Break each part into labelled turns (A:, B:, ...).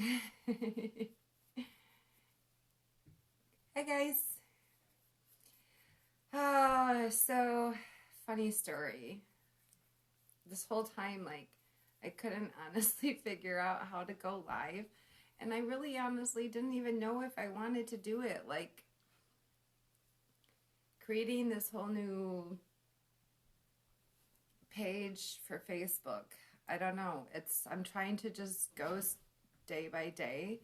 A: Hi guys. So funny story. This whole time, I couldn't honestly figure out how to go live, and I really honestly didn't even know if I wanted to do it. Like, creating this whole new page for Facebook. I don't know. I'm trying to just go day by day.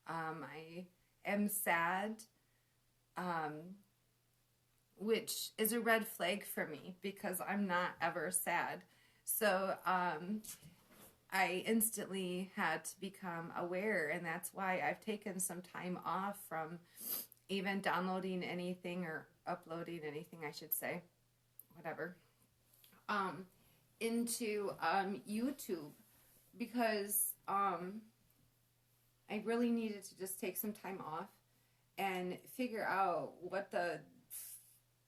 A: I am sad, which is a red flag for me because I'm not ever sad. So I instantly had to become aware, and that's why I've taken some time off from even downloading anything or uploading anything, I should say, whatever, into YouTube, because I really needed to just take some time off and figure out what the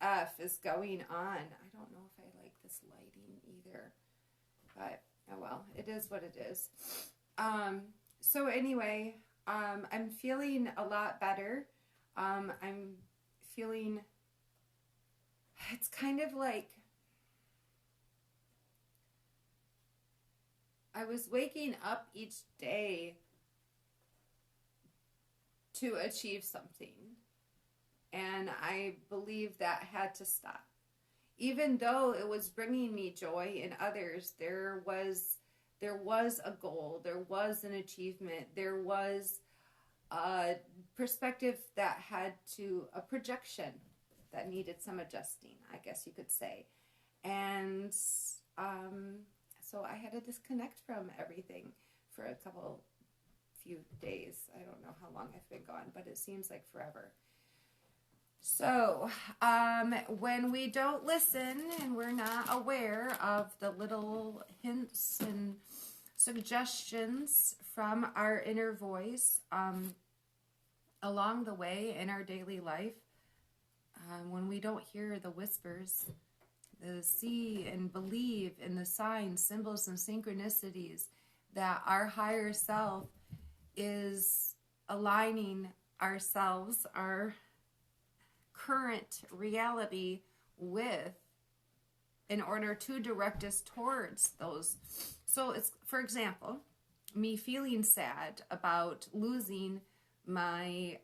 A: F is going on. I don't know if I like this lighting either, but oh well, it is what it is. So anyway, I'm feeling a lot better. I'm feeling, it's kind of like I was waking up each day to achieve something, and I believe that had to stop. Even though it was bringing me joy in others, there was a goal, there was an achievement, there was a perspective that had a projection that needed some adjusting, I guess you could say. And so I had to disconnect from everything for a few days. I don't know how long I've been gone, but it seems like forever. So when we don't listen and we're not aware of the little hints and suggestions from our inner voice along the way in our daily life, when we don't hear the whispers, the see and believe in the signs, symbols, and synchronicities that our higher self is aligning ourselves, our current reality with, in order to direct us towards those. So it's, for example, me feeling sad about losing my,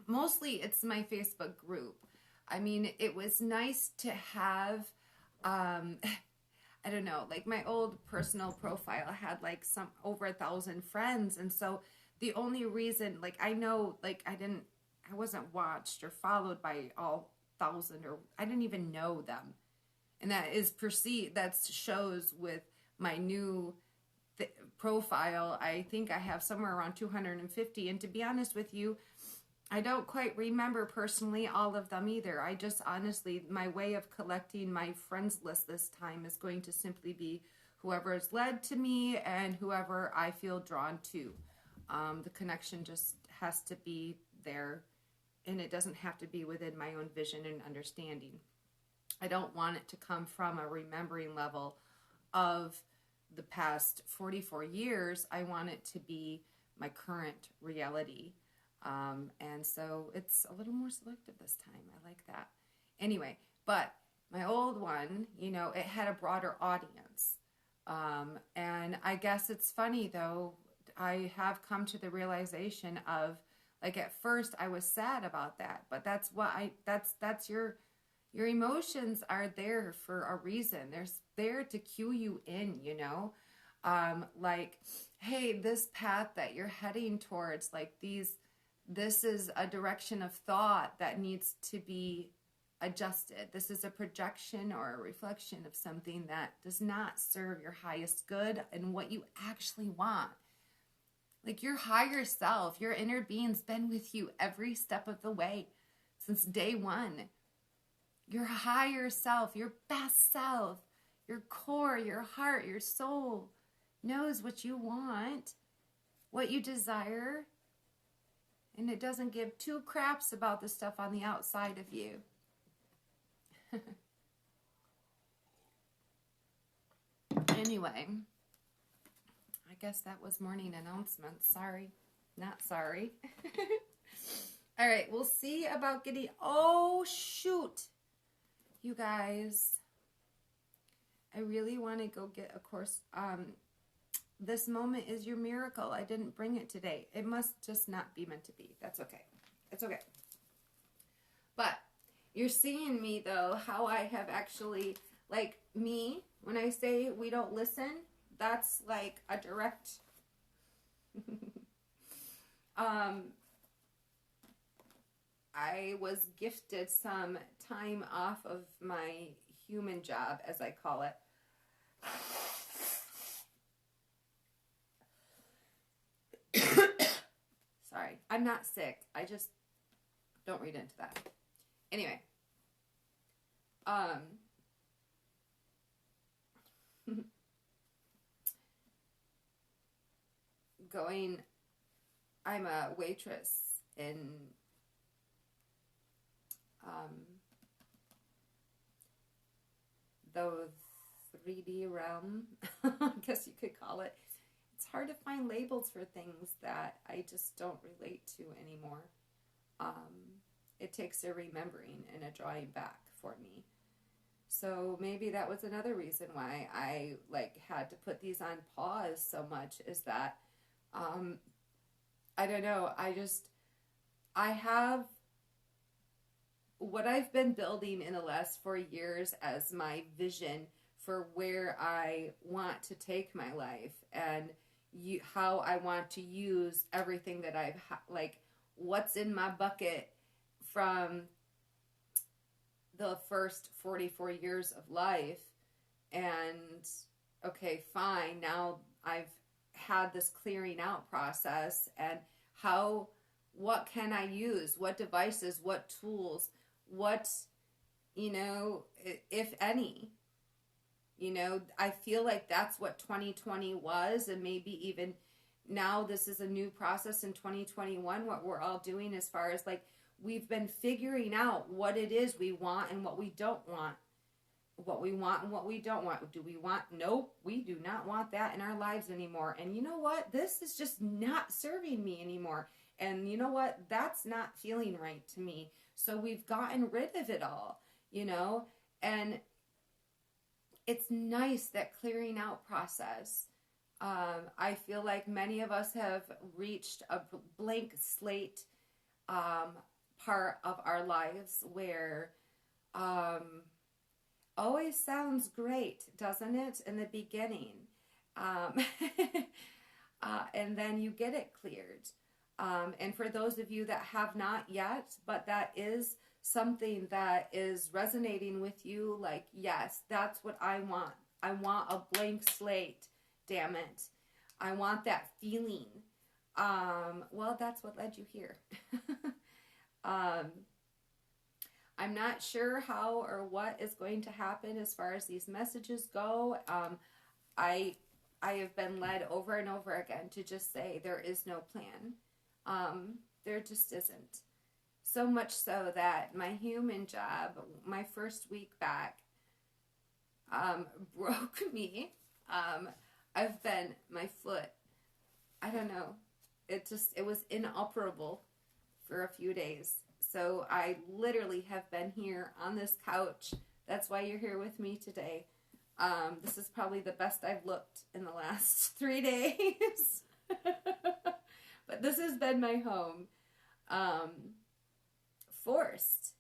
A: mostly it's my Facebook group. I mean, it was nice to have, I don't know, like my old personal profile had like some over 1,000 friends. And so the only reason, like, I know, like, I wasn't watched or followed by all 1,000, or I didn't even know them. And that is perceived, that shows with my new profile. I think I have somewhere around 250. And to be honest with you, I don't quite remember personally all of them either. I just honestly, my way of collecting my friends list this time is going to simply be whoever is led to me and whoever I feel drawn to. The connection just has to be there, and it doesn't have to be within my own vision and understanding. I don't want it to come from a remembering level of the past 44 years. I want it to be my current reality. And so it's a little more selective this time. I like that. Anyway, but my old one, you know, it had a broader audience. And I guess it's funny though, I have come to the realization of, like, at first I was sad about that, but that's your emotions are there for a reason. They're there to cue you in, you know, like, hey, this path that you're heading towards, like this is a direction of thought that needs to be adjusted. This is a projection or a reflection of something that does not serve your highest good and what you actually want. Like, your higher self, your inner being's been with you every step of the way since day one. Your higher self, your best self, your core, your heart, your soul knows what you want, what you desire, and it doesn't give two craps about the stuff on the outside of you. Anyway, I guess that was morning announcements. Sorry. Not sorry. All right, we'll see about getting... Oh, shoot. You guys, I really want to go get a course. This moment is your miracle. I didn't bring it today. It must just not be meant to be. That's okay. It's okay. But you're seeing me, though, how I have actually, like, me, when I say we don't listen, that's like a direct... I was gifted some time off of my human job, as I call it. Sorry, I'm not sick. I just don't read into that. Anyway, I'm a waitress in the 3D realm, I guess you could call it. It's hard to find labels for things that I just don't relate to anymore. It takes a remembering and a drawing back for me. So maybe that was another reason why I had to put these on pause so much, is that I don't know, I have what I've been building in the last 4 years as my vision for where I want to take my life, and how I want to use everything that I've what's in my bucket from the first 44 years of life. And okay, fine, now I've had this clearing out process, and what can I use? What devices, what tools, what, if any, I feel like that's what 2020 was. And maybe even now this is a new process in 2021, what we're all doing as far as we've been figuring out what it is we want and what we don't want. What we want and what we don't want. Do we want? Nope, we do not want that in our lives anymore. And you know what? This is just not serving me anymore. And you know what? That's not feeling right to me. So we've gotten rid of it all, and it's nice, that clearing out process. I feel like many of us have reached a blank slate part of our lives where always sounds great, doesn't it, in the beginning? And then you get it cleared. And for those of you that have not yet, but that is something that is resonating with you, yes, that's what I want. I want a blank slate, damn it. I want that feeling. Well, that's what led you here. I'm not sure how or what is going to happen as far as these messages go. I have been led over and over again to just say there is no plan. There just isn't. So much so that my human job, my first week back, broke me. My foot, I don't know, it was inoperable for a few days. So I literally have been here on this couch. That's why you're here with me today. This is probably the best I've looked in the last 3 days. But this has been my home. Forced.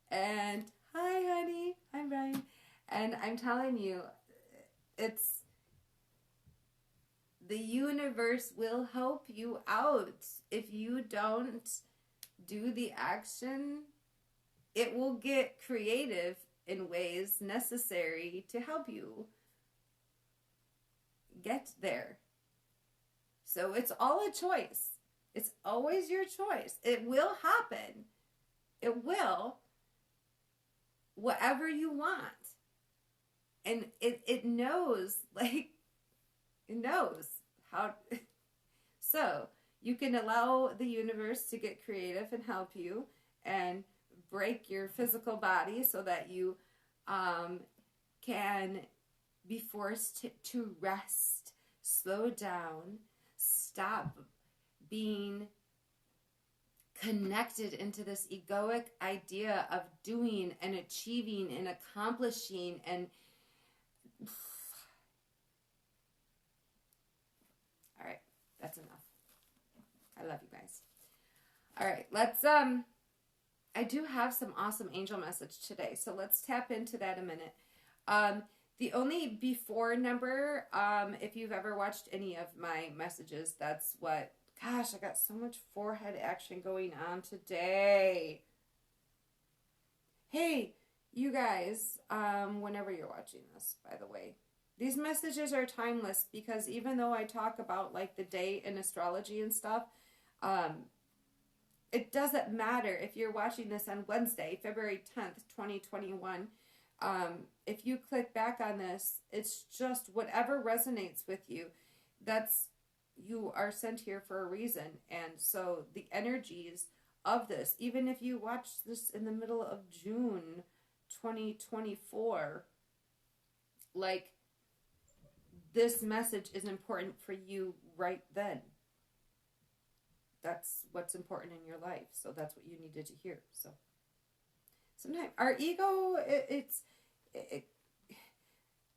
A: And hi, honey. I'm Ryan. And I'm telling you, the universe will help you out. If you don't do the action, it will get creative in ways necessary to help you get there. So it's all a choice. It's always your choice. It will happen. It will. Whatever you want. And it knows, it knows how. So you can allow the universe to get creative and help you and break your physical body so that you can be forced to rest, slow down, stop being connected into this egoic idea of doing and achieving and accomplishing and all right, that's enough. I love you guys. All right, let's I do have some awesome angel message today, so let's tap into that a minute. The only before number, if you've ever watched any of my messages, that's what, gosh, I got so much forehead action going on today. Hey, you guys, whenever you're watching this, by the way, these messages are timeless, because even though I talk about like the day in astrology and stuff, it doesn't matter if you're watching this on Wednesday, February 10th, 2021. If you click back on this, it's just whatever resonates with you. You are sent here for a reason. And so the energies of this, even if you watch this in the middle of June 2024, like, this message is important for you right then. That's what's important in your life. So that's what you needed to hear. So sometimes our ego,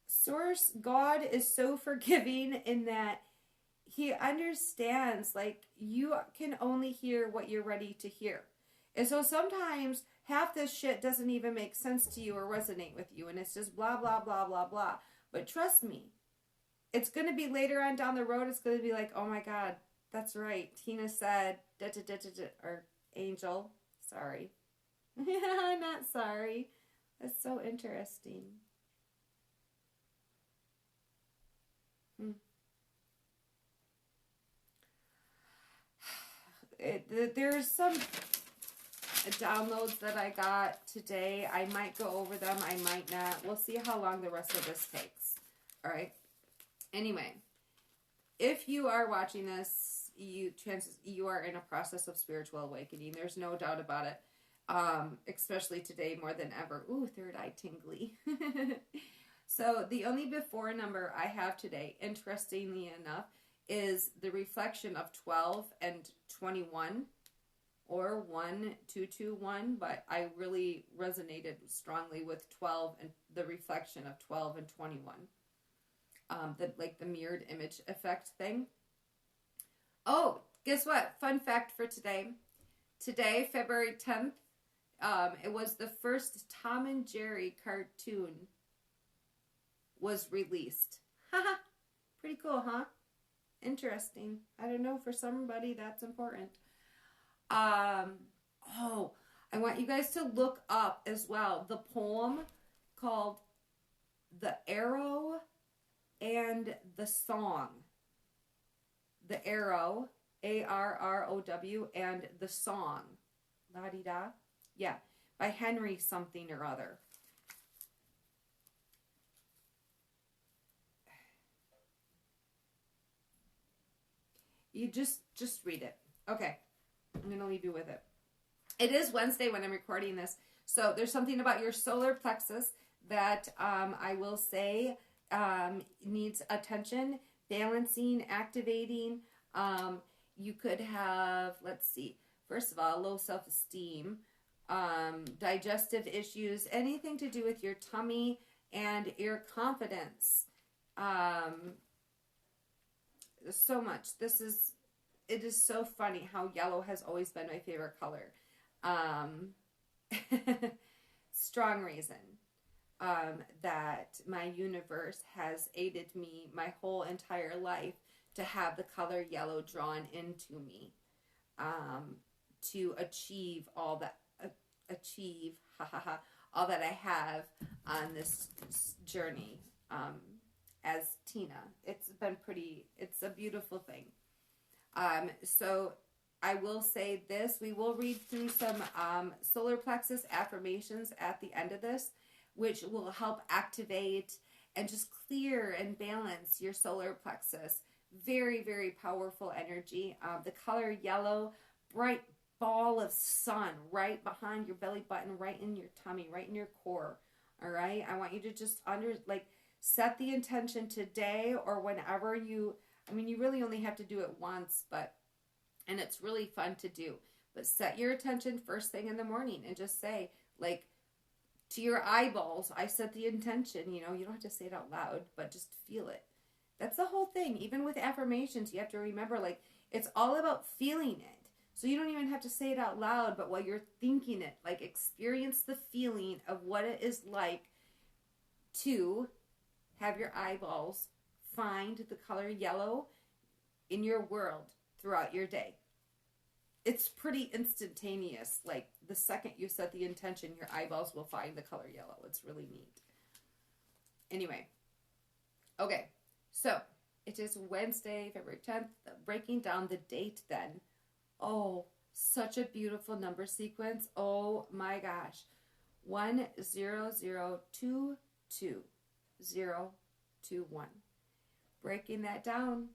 A: Source, God is so forgiving in that he understands, like, you can only hear what you're ready to hear. And so sometimes half this shit doesn't even make sense to you or resonate with you. And it's just blah, blah, blah, blah, blah. But trust me, it's going to be later on down the road. It's going to be like, oh my God, that's right. Tina said, or Angel, sorry. Not sorry. That's so interesting. There's some downloads that I got today. I might go over them. I might not. We'll see how long the rest of this takes. All right. Anyway, if you are watching this, you are in a process of spiritual awakening. There's no doubt about it. Especially today more than ever. Ooh, third eye tingly. So the only before number I have today, interestingly enough, is the reflection of 12 and 21, or 1221, but I really resonated strongly with 12 and the reflection of 12 and 21. The mirrored image effect thing. Oh, guess what? Fun fact for today. Today, February 10th, it was the first Tom and Jerry cartoon was released. Haha, pretty cool, huh? Interesting. I don't know, for somebody that's important. I want you guys to look up as well the poem called The Arrow and the Song. The Arrow, Arrow, and the Song. La-di-da. Yeah, by Henry something or other. You just read it. Okay. I'm going to leave you with it. It is Wednesday when I'm recording this. So there's something about your solar plexus that I will say needs attention, balancing, activating. You could have, let's see, first of all, low self-esteem, digestive issues, anything to do with your tummy and your confidence. So much. It is so funny how yellow has always been my favorite color. Strong reason that my universe has aided me my whole entire life to have the color yellow drawn into me, to achieve all that all that I have on this journey. As Tina, it's a beautiful thing. So I will say this, we will read through some solar plexus affirmations at the end of this, which will help activate and just clear and balance your solar plexus. Very, very powerful energy. The color yellow, bright ball of sun right behind your belly button, right in your tummy, right in your core. All right. I want you to just set the intention today or whenever you really only have to do it once, and it's really fun to do. But set your intention first thing in the morning and just say, like, to your eyeballs, I set the intention. You don't have to say it out loud, but just feel it. That's the whole thing. Even with affirmations, you have to remember, like, it's all about feeling it. So you don't even have to say it out loud, but while you're thinking it, like, experience the feeling of what it is like to have your eyeballs find the color yellow in your world throughout your day. It's pretty instantaneous. Like, the second you set the intention, your eyeballs will find the color yellow. It's really neat. Anyway. Okay. So, it is Wednesday, February 10th. Breaking down the date then. Oh, such a beautiful number sequence. Oh my gosh. 10022021. Breaking that down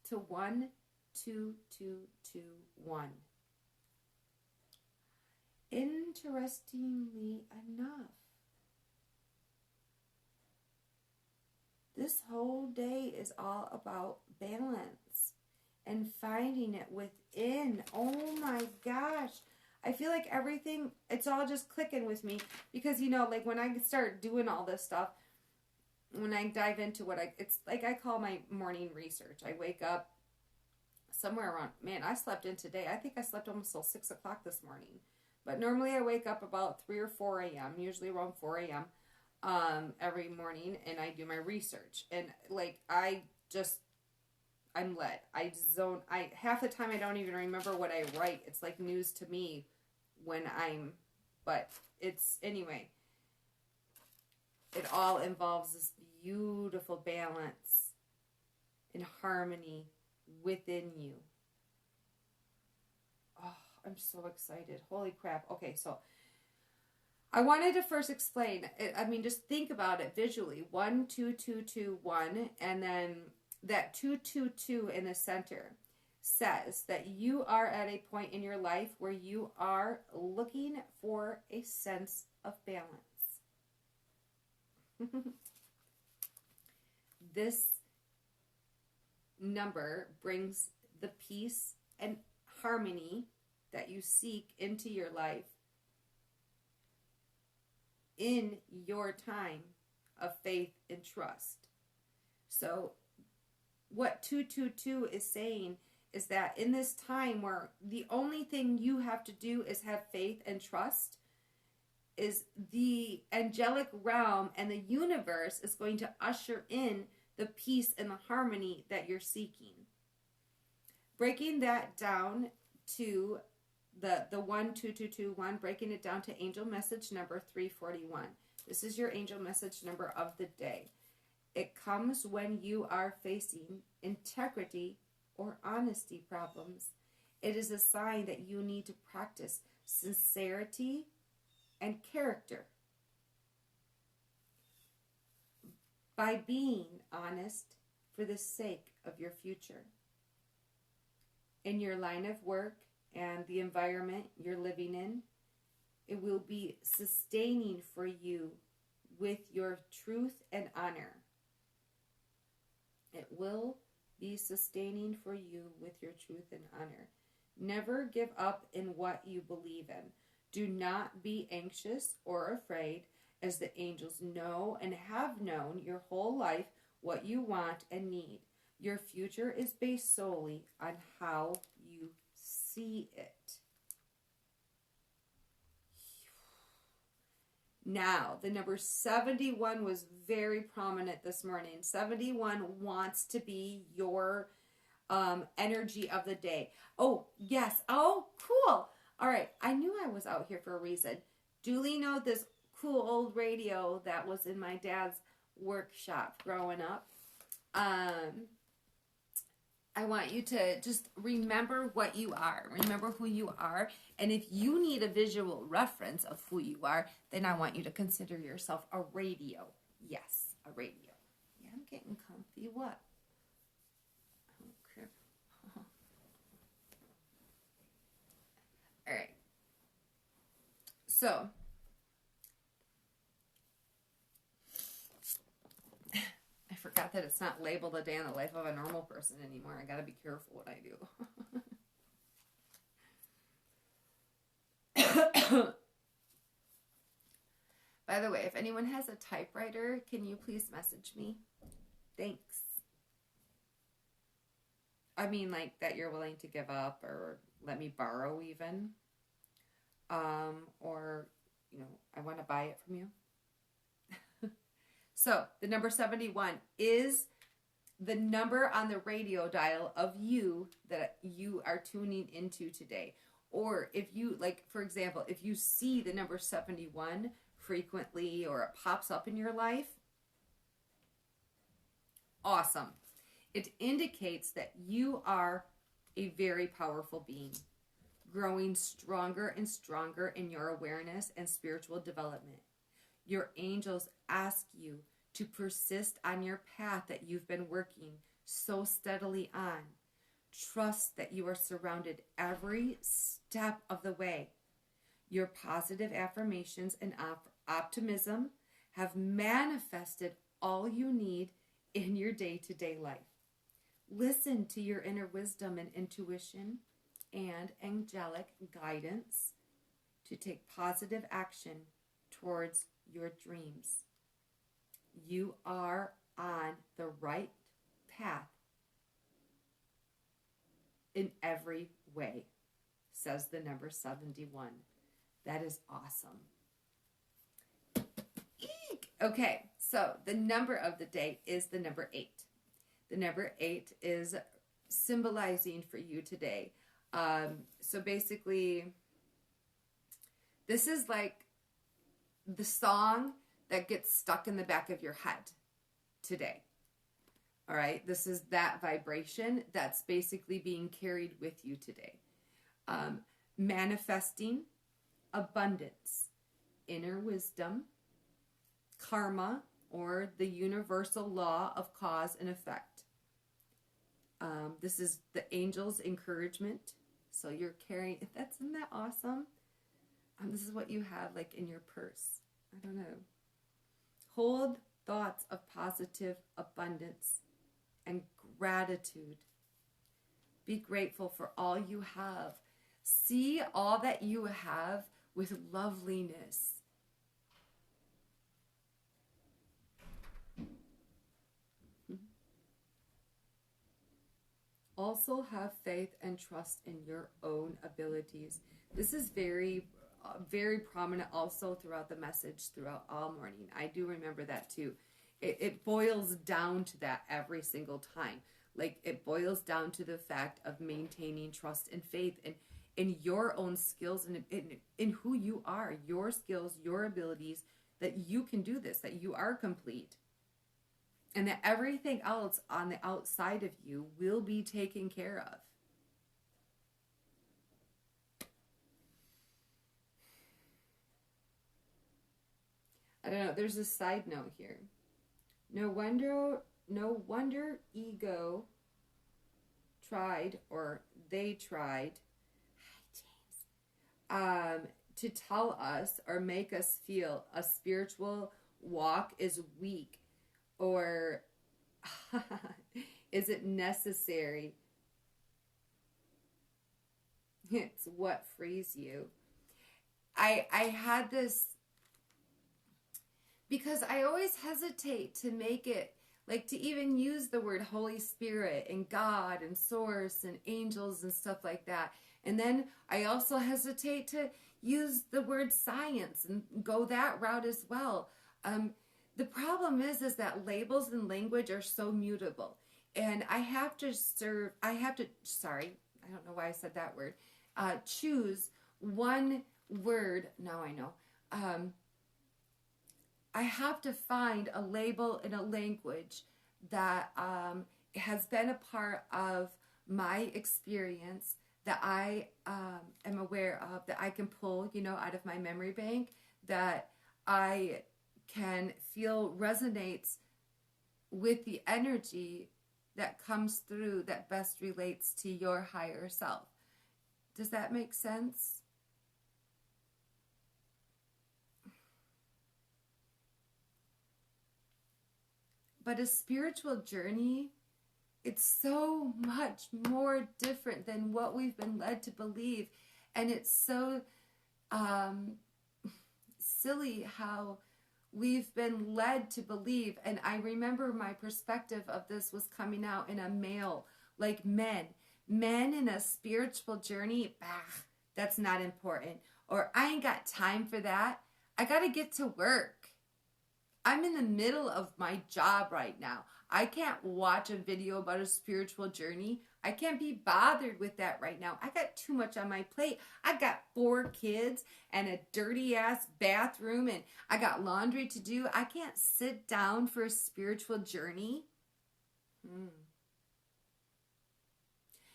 A: to 12221. Interestingly enough, this whole day is all about balance and finding it within. Oh my gosh. I feel like everything, it's all just clicking with me because, like when I start doing all this stuff, when I dive into it's like I call my morning research. I wake up somewhere around, I slept in today. I think I slept almost till 6 o'clock this morning. But normally I wake up about 3 or 4 a.m., usually around 4 a.m. Every morning, and I do my research. And like, I'm led. Half the time I don't even remember what I write. It's like news to me but it's, anyway, it all involves this beautiful balance and harmony within you. Oh, I'm so excited. Holy crap. Okay, so I wanted to first explain, just think about it visually. 1, 2, 2, 2, 1, and then that 2, 2, 2 in the center says that you are at a point in your life where you are looking for a sense of balance. This number brings the peace and harmony that you seek into your life in your time of faith and trust. So what 222 is saying is that in this time where the only thing you have to do is have faith and trust, is the angelic realm and the universe is going to usher in the peace and the harmony that you're seeking. Breaking that down to the 12221, breaking it down to angel message number 341. This is your angel message number of the day. It comes when you are facing integrity or honesty problems. It is a sign that you need to practice sincerity and character. By being honest for the sake of your future. In your line of work and the environment you're living in, it will be sustaining for you with your truth and honor. It will be sustaining for you with your truth and honor. Never give up in what you believe in. Do not be anxious or afraid, as the angels know and have known your whole life what you want and need. Your future is based solely on how you see it. Now, the number 71 was very prominent this morning. 71 wants to be your energy of the day. Oh, yes. Oh, cool. All right. I knew I was out here for a reason. Duly know this cool old radio that was in my dad's workshop growing up. I want you to just remember what you are. Remember who you are. And if you need a visual reference of who you are, then I want you to consider yourself a radio. Yes, a radio. Yeah, I'm getting comfy. What? Oh, crap. All right. So, Not that it's not labeled a day in the life of a normal person anymore. I gotta be careful what I do. By the way, if anyone has a typewriter, can you please message me? Thanks. I mean, like, that you're willing to give up or let me borrow even. Or, you know, I want to buy it from you. So, the number 71 is the number on the radio dial of you that you are tuning into today. Or if you, like, for example, if you see the number 71 frequently or it pops up in your life, awesome. It indicates that you are a very powerful being, growing stronger and stronger in your awareness and spiritual development. Your angels ask you to persist on your path that you've been working so steadily on. Trust that you are surrounded every step of the way. Your positive affirmations and optimism have manifested all you need in your day-to-day life. Listen to your inner wisdom and intuition and angelic guidance to take positive action towards your dreams. You are on the right path in every way, says the number 71. That is awesome. Eek! Okay, so the number of the day is the number 8. The number 8 is symbolizing for you today. So basically, this is like the song that gets stuck in the back of your head today. All right, this is that vibration that's basically being carried with you today. Manifesting abundance, inner wisdom, karma, or the universal law of cause and effect. This is the angel's encouragement. So you're carrying, isn't that awesome? This is what you have like in your purse. I don't know. Hold thoughts of positive abundance and gratitude. Be grateful for all you have. See all that you have with loveliness. Also have faith and trust in your own abilities. This is very, very prominent also throughout the message, throughout all morning. I do remember that too. It boils down to that every single time. Like, it boils down to the fact of maintaining trust and faith in your own skills and in who you are, your skills, your abilities, that you can do this, that you are complete. And that everything else on the outside of you will be taken care of. I don't know. There's a side note here. No wonder ego tried, or they tried, to tell us or make us feel a spiritual walk is weak, or is it necessary? It's what frees you. I had this, because I always hesitate to make it, like, to even use the word Holy Spirit and God and Source and angels and stuff like that. And then I also hesitate to use the word science and go that route as well. The problem is that labels and language are so mutable. And I don't know why I said that word, choose one word, now I know, I have to find a label in a language that has been a part of my experience, that I am aware of, that I can pull, out of my memory bank, that I can feel resonates with the energy that comes through, that best relates to your higher self. Does that make sense? But a spiritual journey, it's so much more different than what we've been led to believe. And it's so silly how we've been led to believe. And I remember my perspective of this was coming out in a male, like men in a spiritual journey. That's not important. Or I ain't got time for that. I got to get to work. I'm in the middle of my job right now. I can't watch a video about a spiritual journey. I can't be bothered with that right now. I got too much on my plate. I got 4 kids and a dirty ass bathroom, and I got laundry to do. I can't sit down for a spiritual journey.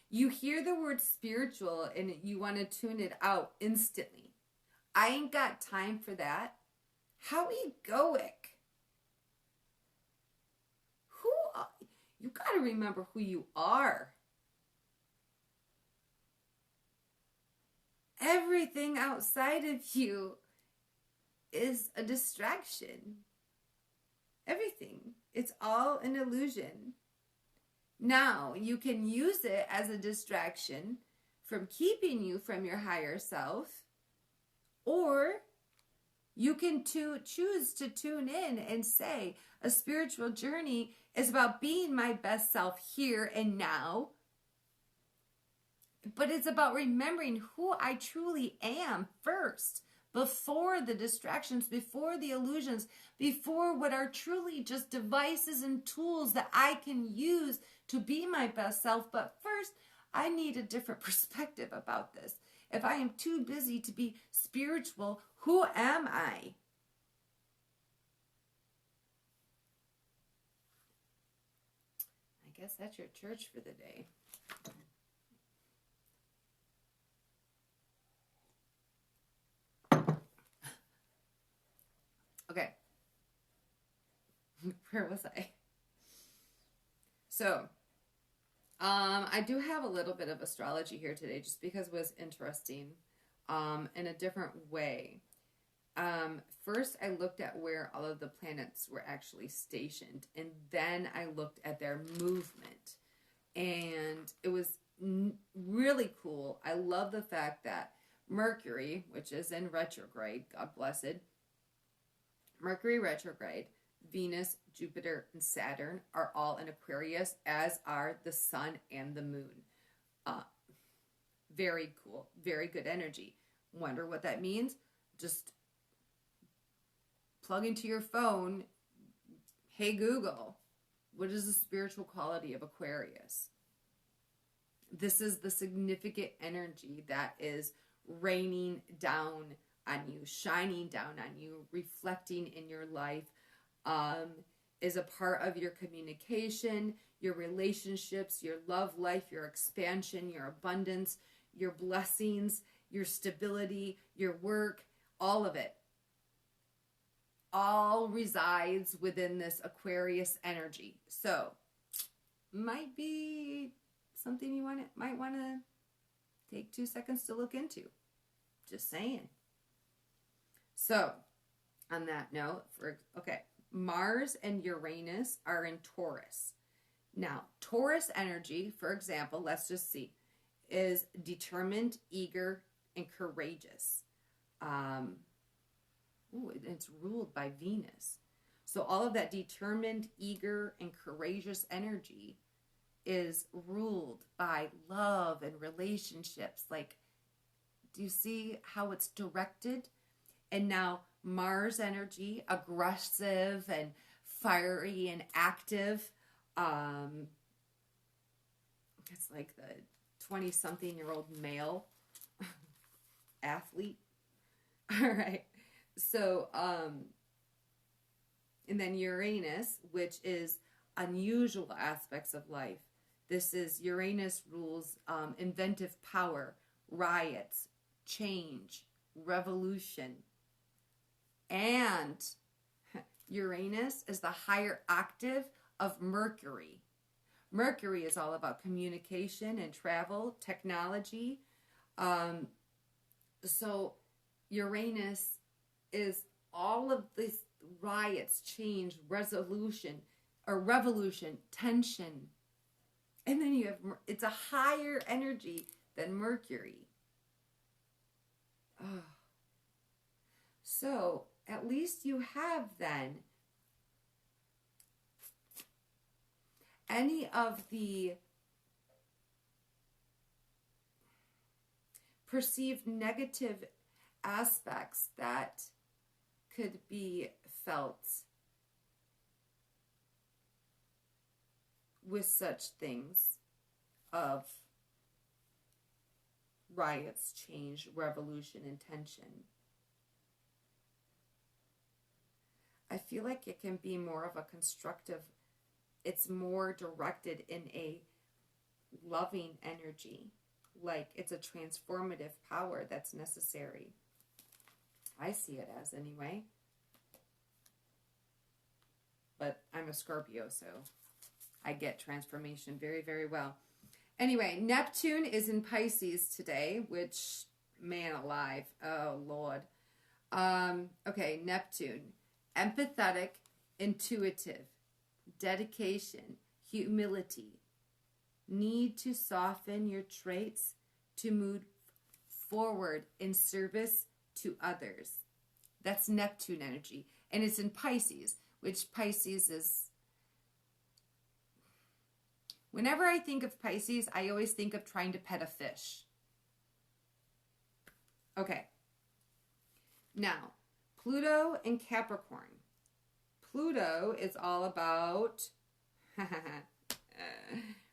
A: You hear the word spiritual and you want to tune it out instantly. I ain't got time for that. How egoic. You got to remember who you are. Everything outside of you is a distraction. Everything. It's all an illusion. Now, you can use it as a distraction from keeping you from your higher self, or you can choose to tune in and say, a spiritual journey is about being my best self here and now. But it's about remembering who I truly am first, before the distractions, before the illusions, before what are truly just devices and tools that I can use to be my best self. But first, I need a different perspective about this. If I am too busy to be spiritual, who am I? I guess that's your church for the day. Okay. Where was I? So, I do have a little bit of astrology here today just because it was interesting in a different way. First, I looked at where all of the planets were actually stationed, and then I looked at their movement, and it was really cool. I love the fact that Mercury, which is in retrograde, God bless it, Mercury retrograde, Venus, Jupiter, and Saturn are all in Aquarius, as are the sun and the moon. Very cool. Very good energy. Wonder what that means? Just plug into your phone, hey Google, what is the spiritual quality of Aquarius? This is the significant energy that is raining down on you, shining down on you, reflecting in your life, is a part of your communication, your relationships, your love life, your expansion, your abundance, your blessings, your stability, your work, all of it. All resides within this Aquarius energy. So, might be something you might want to take 2 seconds to look into. Just saying. So, on that note, Mars and Uranus are in Taurus. Now, Taurus energy, for example, let's just see, is determined, eager, and courageous. It's ruled by Venus. So all of that determined, eager, and courageous energy is ruled by love and relationships. Like, do you see how it's directed? And now Mars energy, aggressive and fiery and active. It's like the 20-something-year-old male athlete. All right. So, and then Uranus, which is unusual aspects of life. This is Uranus rules inventive power, riots, change, revolution. And Uranus is the higher octave of Mercury. Mercury is all about communication and travel, technology. So Uranus is all of this riots, change, resolution, or revolution, tension. And then you have, it's a higher energy than Mercury. Oh. So at least you have then any of the perceived negative aspects that could be felt with such things of riots, change, revolution, and tension. I feel like it can be more of a constructive, it's more directed in a loving energy, like it's a transformative power that's necessary. I see it as, anyway. But I'm a Scorpio, so I get transformation very, very well. Anyway, Neptune is in Pisces today, which, man alive, oh Lord. Okay, Neptune. Empathetic, intuitive, dedication, humility. Need to soften your traits to move forward in service to others. That's Neptune energy. And it's in Pisces, which Pisces is... Whenever I think of Pisces, I always think of trying to pet a fish. Okay. Now, Pluto and Capricorn. Pluto is all about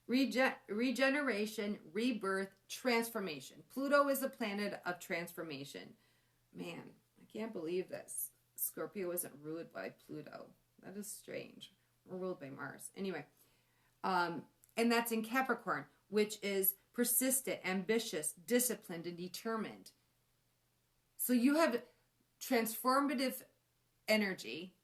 A: regeneration, rebirth, transformation. Pluto is a planet of transformation. Man, I can't believe this. Scorpio isn't ruled by Pluto. That is strange. We're ruled by Mars. Anyway, and that's in Capricorn, which is persistent, ambitious, disciplined, and determined. So you have transformative energy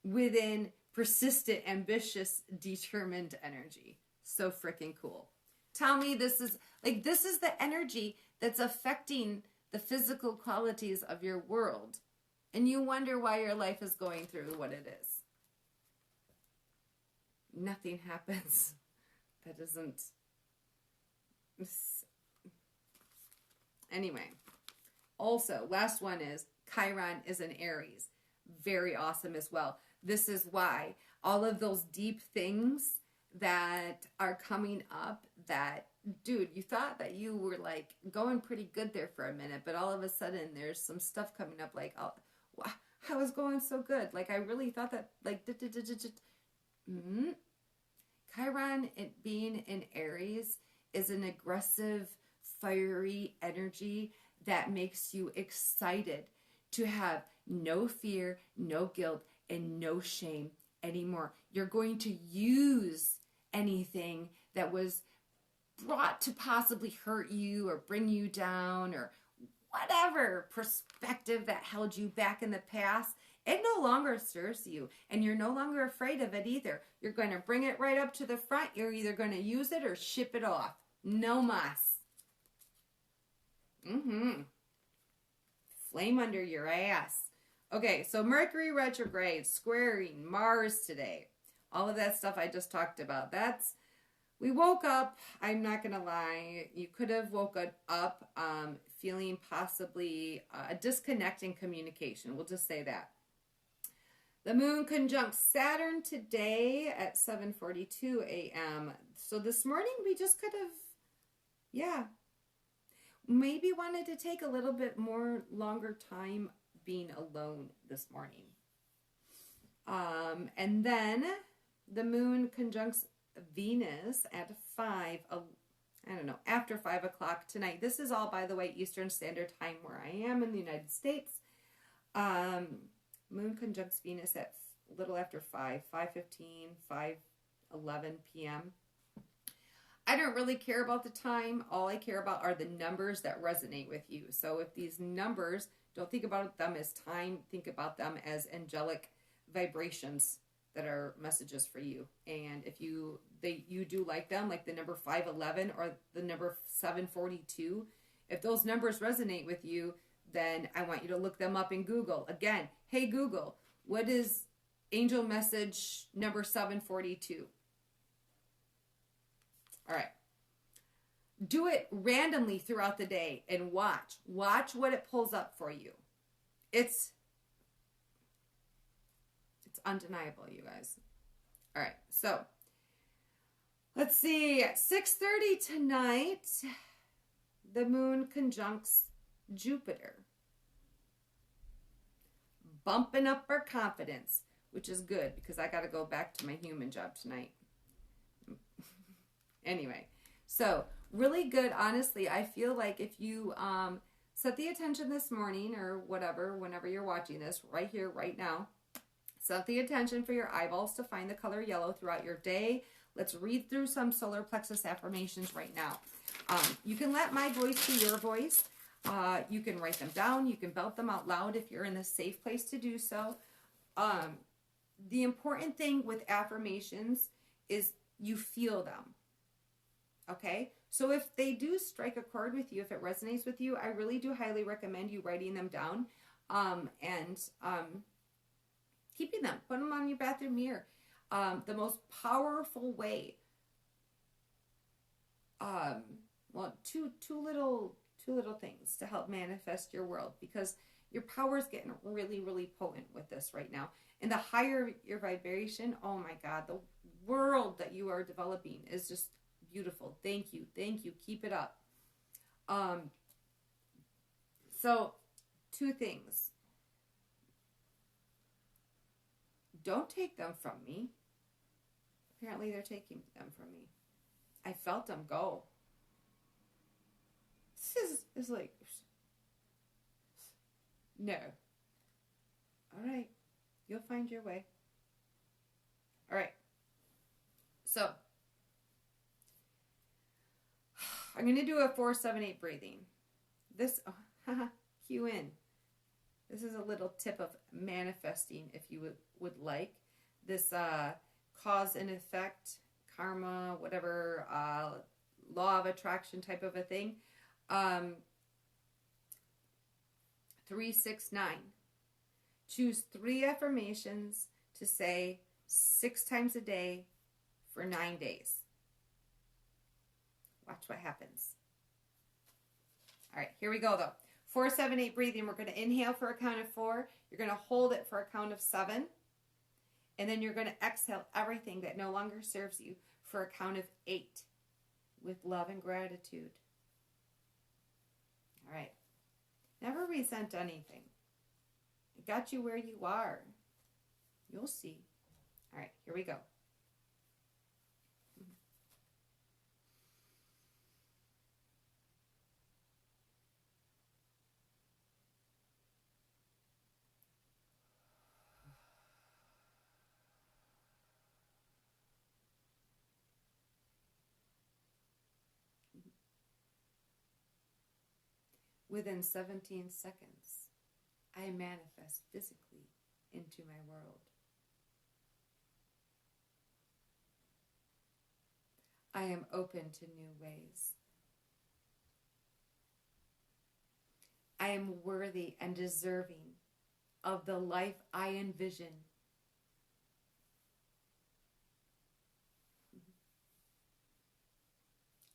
A: within persistent, ambitious, determined energy. So freaking cool. Tell me this is the energy that's affecting the physical qualities of your world. And you wonder why your life is going through what it is. Nothing happens that isn't. Anyway. Also, last one is Chiron is in Aries. Very awesome as well. This is why all of those deep things that are coming up that, dude, you thought that you were like going pretty good there for a minute, but all of a sudden there's some stuff coming up like, oh, wow, I was going so good. Like I really thought that like, Chiron being in Aries is an aggressive, fiery energy that makes you excited to have no fear, no guilt, and no shame anymore. You're going to use anything that was brought to possibly hurt you or bring you down or whatever perspective that held you back in the past. It no longer serves you, and you're no longer afraid of it either. You're going to bring it right up to the front. You're either going to use it or ship it off. No mas. Flame under your ass. Okay, so Mercury retrograde, squaring Mars today. All of that stuff I just talked about. We woke up, I'm not going to lie, you could have woken up feeling possibly a disconnect in communication. We'll just say that. The moon conjunct Saturn today at 7:42 a.m. So this morning we just could have, maybe wanted to take a little bit more longer time being alone this morning. And then the moon conjuncts Venus at after 5 o'clock tonight. This is all, by the way, Eastern Standard Time where I am in the United States. Moon conjuncts Venus at a little after 5:15, 5:11 p.m. I don't really care about the time. All I care about are the numbers that resonate with you. So if these numbers, don't think about them as time, think about them as angelic vibrations that are messages for you. And if you do like them, like the number 511 or the number 742, if those numbers resonate with you, then I want you to look them up in Google. Again, hey Google, what is angel message number 742. All right. Do it randomly throughout the day and watch. Watch what it pulls up for you. It's undeniable, you guys. All right. So, let's see. At 6:30 tonight, the moon conjuncts Jupiter. Bumping up our confidence, which is good because I got to go back to my human job tonight. Anyway, so really good. Honestly, I feel like if you set the attention this morning or whatever, whenever you're watching this, right here, right now, set the attention for your eyeballs to find the color yellow throughout your day. Let's read through some solar plexus affirmations right now. You can let my voice be your voice. You can write them down. You can belt them out loud if you're in a safe place to do so. The important thing with affirmations is you feel them. Okay? So if they do strike a chord with you, if it resonates with you, I really do highly recommend you writing them down and keeping them. Put them on your bathroom mirror. The most powerful way, well, two little things to help manifest your world, because your power is getting really, really potent with this right now. And the higher your vibration, oh my God, the world that you are developing is just beautiful. Thank you. Keep it up. So 2 things. Don't take them from me. Apparently they're taking them from me. I felt them go. This is like, no. All right. You'll find your way. All right. So, I'm going to do a 4-7-8 breathing. This, cue in. This is a little tip of manifesting, if you would like. This cause and effect, karma, whatever, law of attraction type of a thing. 3-6-9. Choose 3 affirmations to say 6 times a day for 9 days. Watch what happens. All right, here we go though. 4-7-8 breathing. We're going to inhale for a count of 4. You're going to hold it for a count of 7. And then you're going to exhale everything that no longer serves you for a count of 8 with love and gratitude. All right. Never resent anything. It got you where you are. You'll see. All right, here we go. Within 17 seconds, I manifest physically into my world. I am open to new ways. I am worthy and deserving of the life I envision.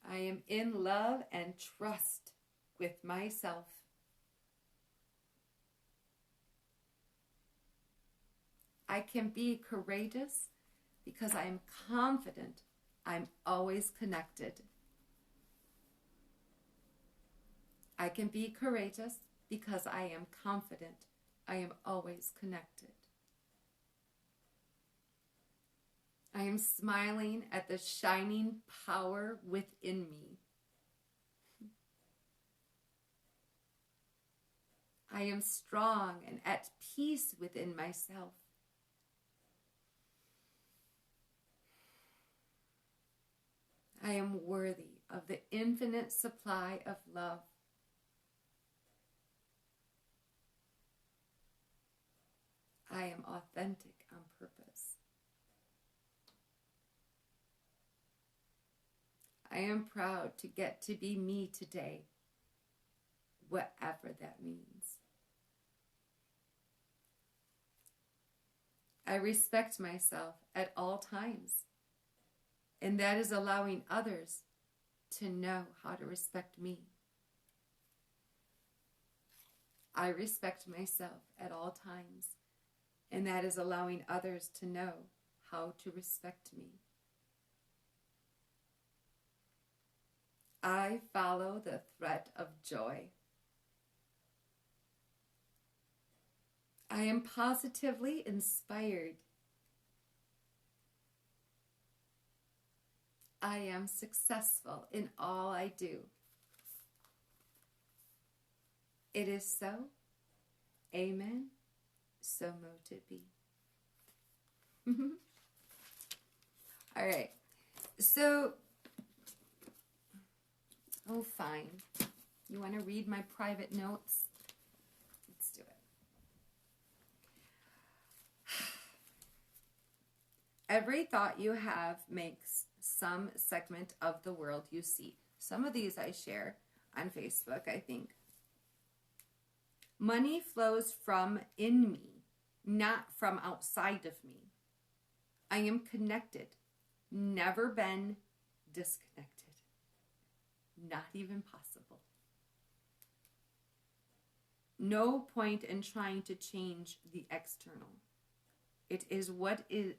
A: I am in love and trust with myself. I can be courageous because I am confident I'm always connected. I can be courageous because I am confident I am always connected. I am smiling at the shining power within me. I am strong and at peace within myself. I am worthy of the infinite supply of love. I am authentic on purpose. I am proud to get to be me today, whatever that means. I respect myself at all times, and that is allowing others to know how to respect me. I respect myself at all times, and that is allowing others to know how to respect me. I follow the thread of joy. I am positively inspired. I am successful in all I do. It is so. Amen. So mote it be. All right. So, oh, fine. You want to read my private notes? Let's do it. Every thought you have makes some segment of the world you see. Some of these I share on Facebook, I think. Money flows from in me, not from outside of me. I am connected, never been disconnected. Not even possible. No point in trying to change the external. It is what is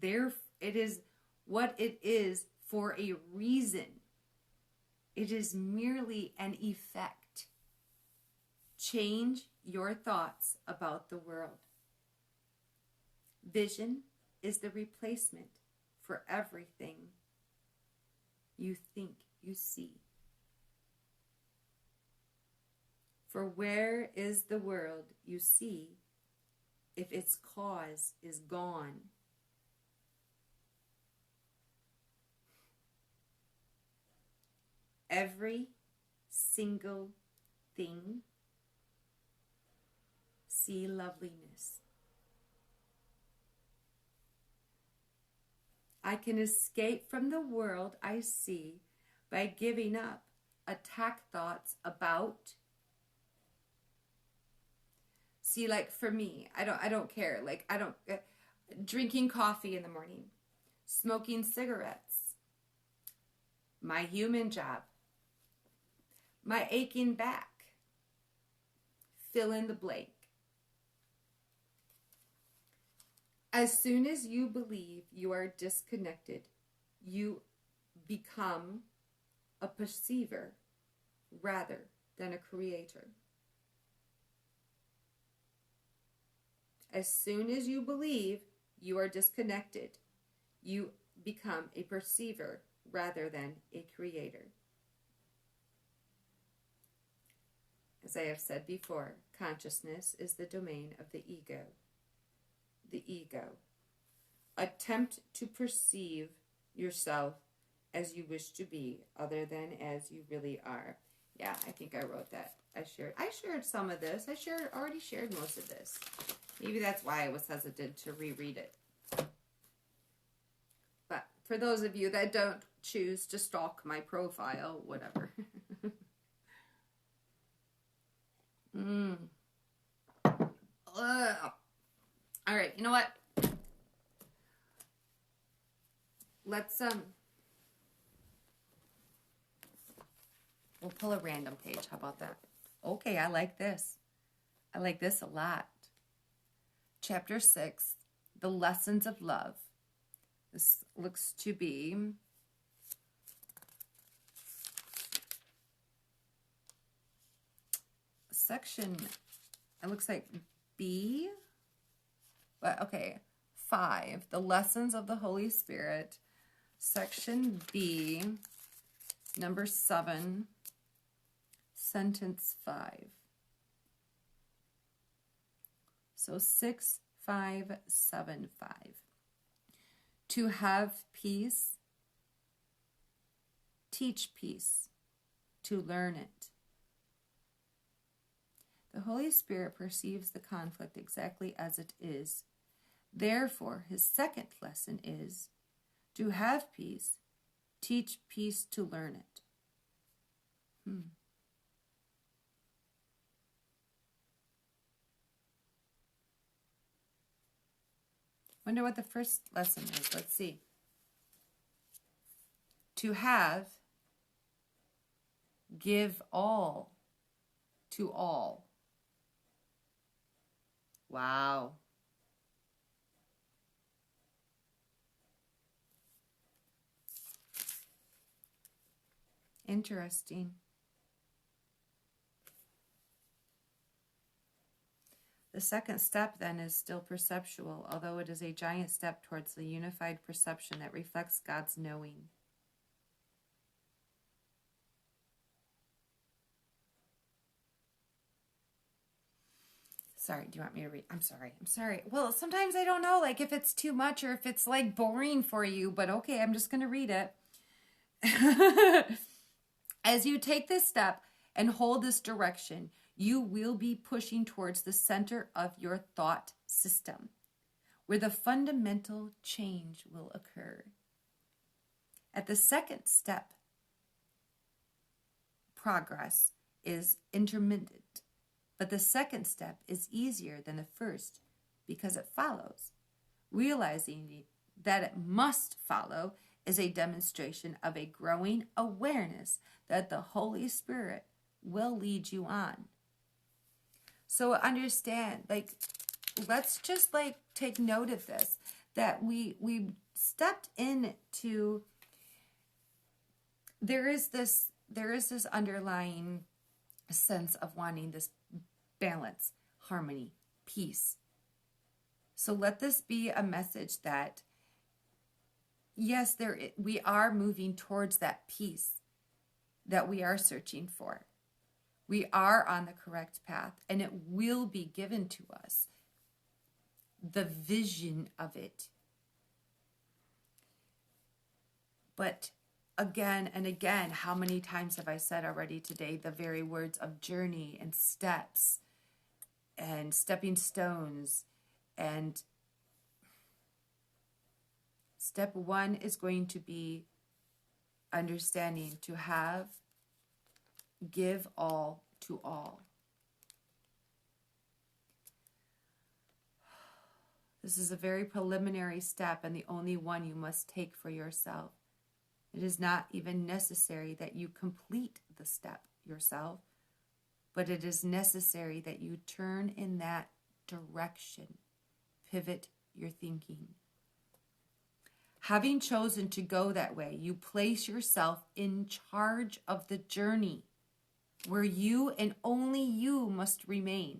A: there. It is what it is for a reason. It is merely an effect. Change your thoughts about the world. Vision is the replacement for everything you think you see. For where is the world you see if its cause is gone? Every single thing, see loveliness. I can escape from the world I see by giving up attack thoughts about. See, like for me, I don't care. Like I don't drinking coffee in the morning, smoking cigarettes, my human job, my aching back. Fill in the blank. As soon as you believe you are disconnected, you become a perceiver rather than a creator. As soon as you believe you are disconnected, you become a perceiver rather than a creator. As I have said before, consciousness is the domain of the ego. The ego. Attempt to perceive yourself as you wish to be, other than as you really are. Yeah, I think I wrote that. I shared some of this. Already shared most of this. Maybe that's why I was hesitant to reread it. But for those of you that don't choose to stalk my profile, whatever. All right, you know what? Let's we'll pull a random page. How about that? Okay, I like this. I like this a lot. Chapter 6, The Lessons of Love. This looks to be section, it looks like B, but okay, 5, The Lessons of the Holy Spirit, section B, number 7, sentence 5. So 6575. To have peace, teach peace, to learn it. The Holy Spirit perceives the conflict exactly as it is. Therefore, his second lesson is to have peace, teach peace, to learn it. Wonder what the first lesson is. Let's see. To have, give all to all. Wow. Interesting. The second step then is still perceptual, although it is a giant step towards the unified perception that reflects God's knowing. Sorry, do you want me to read? I'm sorry. Well, sometimes I don't know, like if it's too much or if it's like boring for you, but okay, I'm just going to read it. As you take this step and hold this direction, you will be pushing towards the center of your thought system, where the fundamental change will occur. At the second step, progress is intermittent, but the second step is easier than the first because it follows. Realizing that it must follow is a demonstration of a growing awareness that the Holy Spirit will lead you on. So understand, like, let's just like take note of this, that we stepped into, there is this underlying sense of wanting this balance, harmony, peace. So let this be a message that yes, we are moving towards that peace that we are searching for. We are on the correct path, and it will be given to us. The vision of it. But again and again, how many times have I said already today the very words of journey and steps and stepping stones? And step one is going to be understanding to have, give all to all. This is a very preliminary step and the only one you must take for yourself. It is not even necessary that you complete the step yourself, but it is necessary that you turn in that direction, pivot your thinking. Having chosen to go that way, you place yourself in charge of the journey, where you and only you must remain.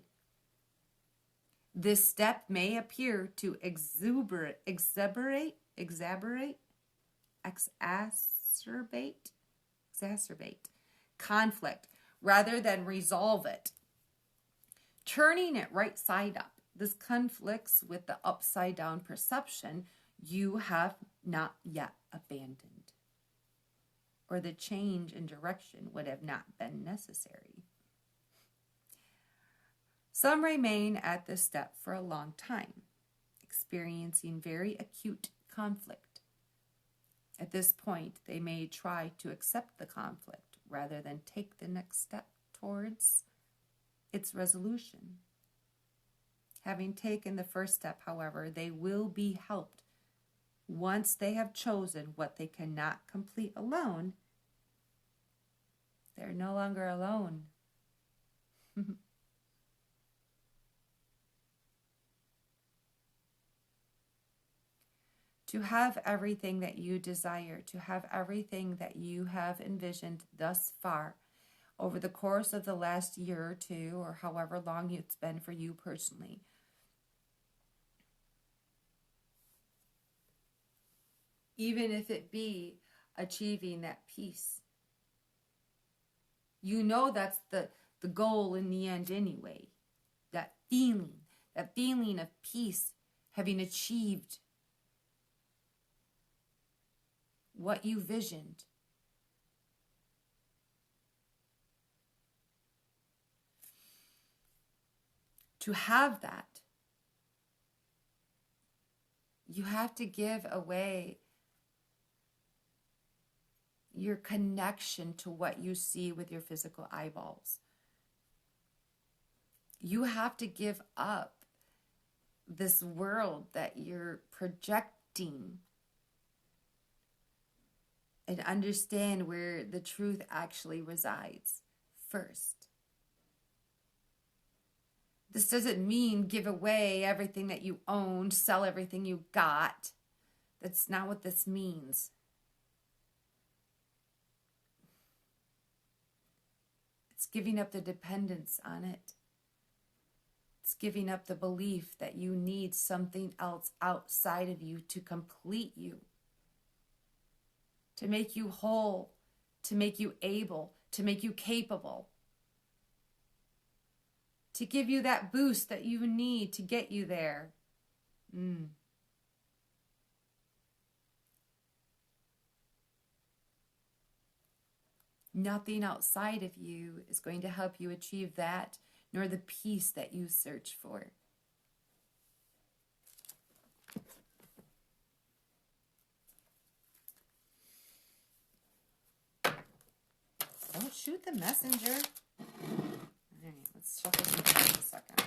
A: This step may appear to exacerbate conflict rather than resolve it. Turning it right side up, this conflicts with the upside down perception you have not yet abandoned, or the change in direction would have not been necessary. Some remain at this step for a long time, experiencing very acute conflict. At this point, they may try to accept the conflict rather than take the next step towards its resolution. Having taken the first step, however, they will be helped. Once they have chosen what they cannot complete alone, they're no longer alone. To have everything that you desire, to have everything that you have envisioned thus far over the course of the last year or two, or however long it's been for you personally, even if it be achieving that peace. You know that's the goal in the end anyway. That feeling of peace, having achieved what you visioned. To have that, you have to give away your connection to what you see with your physical eyeballs. You have to give up this world that you're projecting, and understand where the truth actually resides first. This doesn't mean give away everything that you owned, sell everything you got. That's not what this means. It's giving up the dependence on it. It's giving up the belief that you need something else outside of you to complete you, to make you whole, to make you able, to make you capable, to give you that boost that you need to get you there. Nothing outside of you is going to help you achieve that, nor the peace that you search for. Don't shoot the messenger. All right, let's shuffle some cards a second.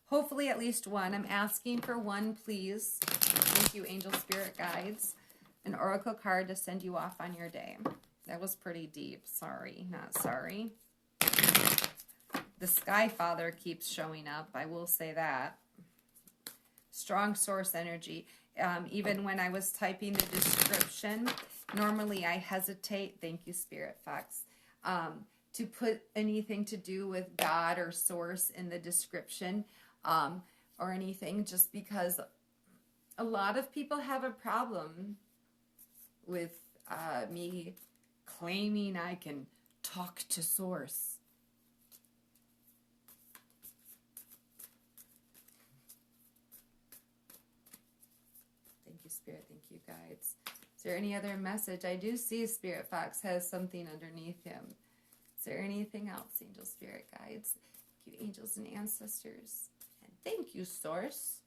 A: Hopefully at least one. I'm asking for one, please. Thank you, angel spirit guides. An oracle card to send you off on your day. That was pretty deep. Sorry, not sorry. The Sky Father keeps showing up. I will say that. Strong source energy. Even when I was typing the description, normally I hesitate, thank you Spirit Fox, to put anything to do with God or source in the description or anything, just because a lot of people have a problem with me claiming I can talk to source. Thank you, Spirit. Thank you, guides. Is there any other message? I do see Spirit Fox has something underneath him. Is there anything else, angel spirit guides? Thank you, angels and ancestors. And thank you, source.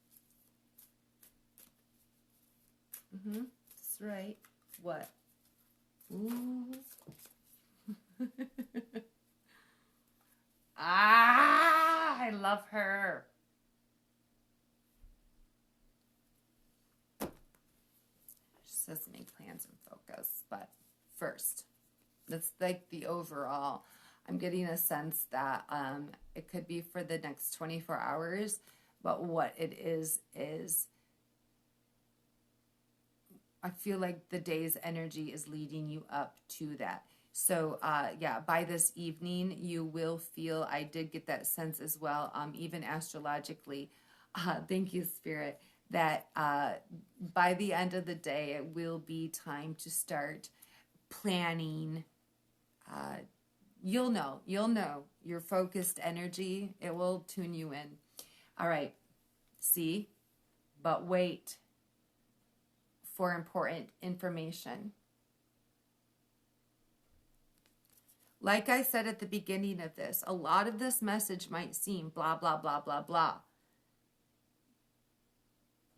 A: That's right. What? Ooh. I love her. She says make plans and focus, but first, that's like the overall. I'm getting a sense that it could be for the next 24 hours, but what it is I feel like the day's energy is leading you up to that. So, yeah, by this evening, you will feel, I did get that sense as well, even astrologically, thank you, Spirit, that by the end of the day, it will be time to start planning. You'll know, your focused energy, it will tune you in. All right, see, but wait for important information. Like I said at the beginning of this, a lot of this message might seem blah, blah, blah, blah, blah.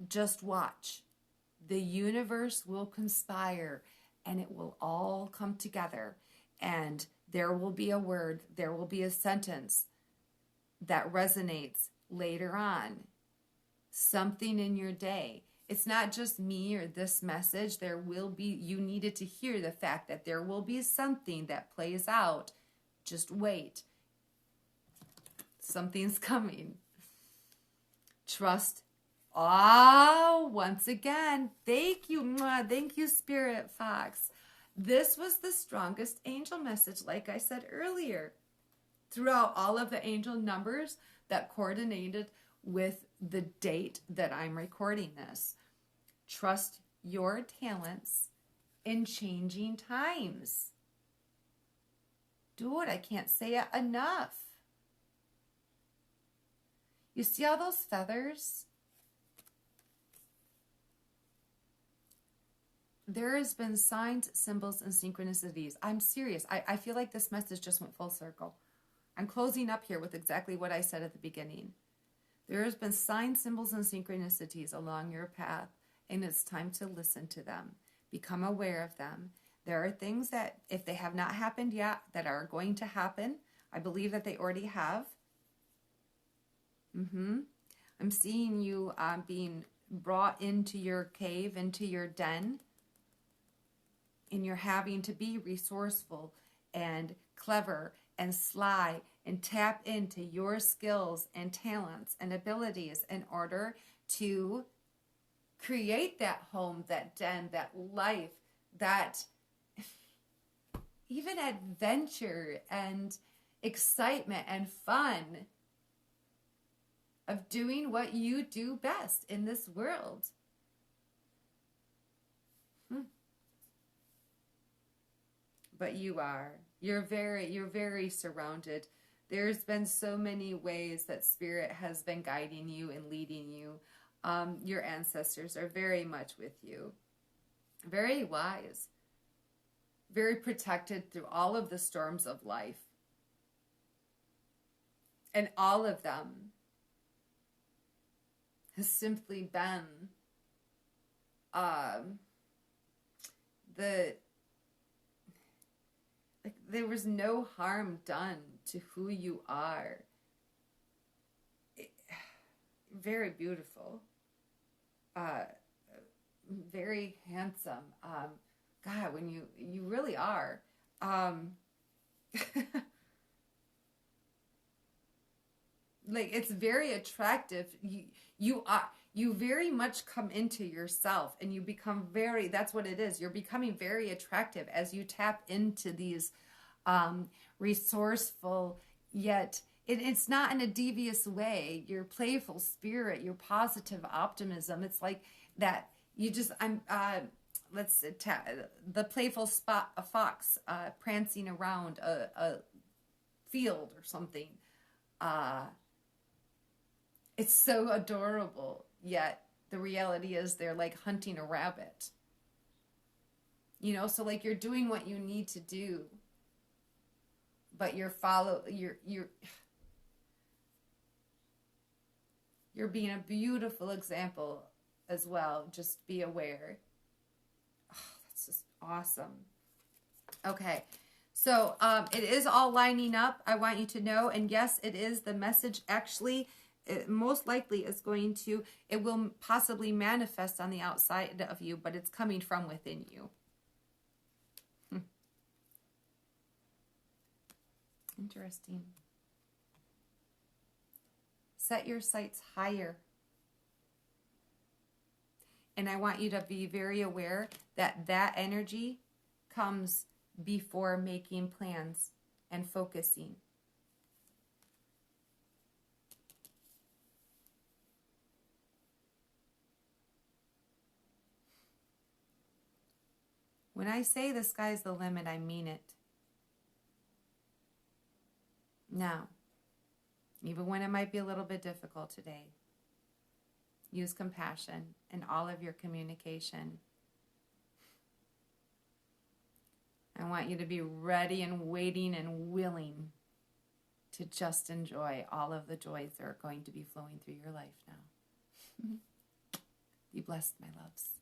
A: Just watch. The universe will conspire and it will all come together. And there will be a word, there will be a sentence that resonates later on. Something in your day. It's not just me or this message. There will be, you needed to hear the fact that there will be something that plays out. Just wait. Something's coming. Trust. Once again, thank you, Spirit Fox. This was the strongest angel message, like I said earlier. Throughout all of the angel numbers that coordinated with the date that I'm recording this. Trust your talents in changing times. Dude, I can't say it enough. You see all those feathers? There has been signs, symbols, and synchronicities. I'm serious. I feel like this message just went full circle. I'm closing up here with exactly what I said at the beginning. There has been signs, symbols, and synchronicities along your path, and it's time to listen to them. Become aware of them. There are things that, if they have not happened yet, that are going to happen. I believe that they already have. I'm seeing you being brought into your cave, into your den, and you're having to be resourceful and clever and sly and tap into your skills and talents and abilities in order to create that home, that den, that life, that even adventure and excitement and fun of doing what you do best in this world. But you're very surrounded. There's been so many ways that Spirit has been guiding you and leading you. Your ancestors are very much with you. Very wise. Very protected through all of the storms of life. And all of them has simply been there was no harm done to who you are. Very beautiful. Very handsome. God, when you really are. Like, it's very attractive. You very much come into yourself, and you become that's what it is. You're becoming very attractive as you tap into these resourceful, yet it's not in a devious way. Your playful spirit, your positive optimism. It's like that. You just, the playful a fox prancing around a field or something. It's so adorable, yet the reality is they're like hunting a rabbit. You know, so like you're doing what you need to do, but you're being a beautiful example as well. Just be aware. Oh, that's just awesome. Okay. So it is all lining up. I want you to know, and yes, it is. The message actually, it most likely is going to, it will possibly manifest on the outside of you, but it's coming from within you. Interesting. Set your sights higher. And I want you to be very aware that that energy comes before making plans and focusing. When I say the sky's the limit, I mean it. Now, even when it might be a little bit difficult today, use compassion in all of your communication. I want you to be ready and waiting and willing to just enjoy all of the joys that are going to be flowing through your life now. Be blessed, my loves.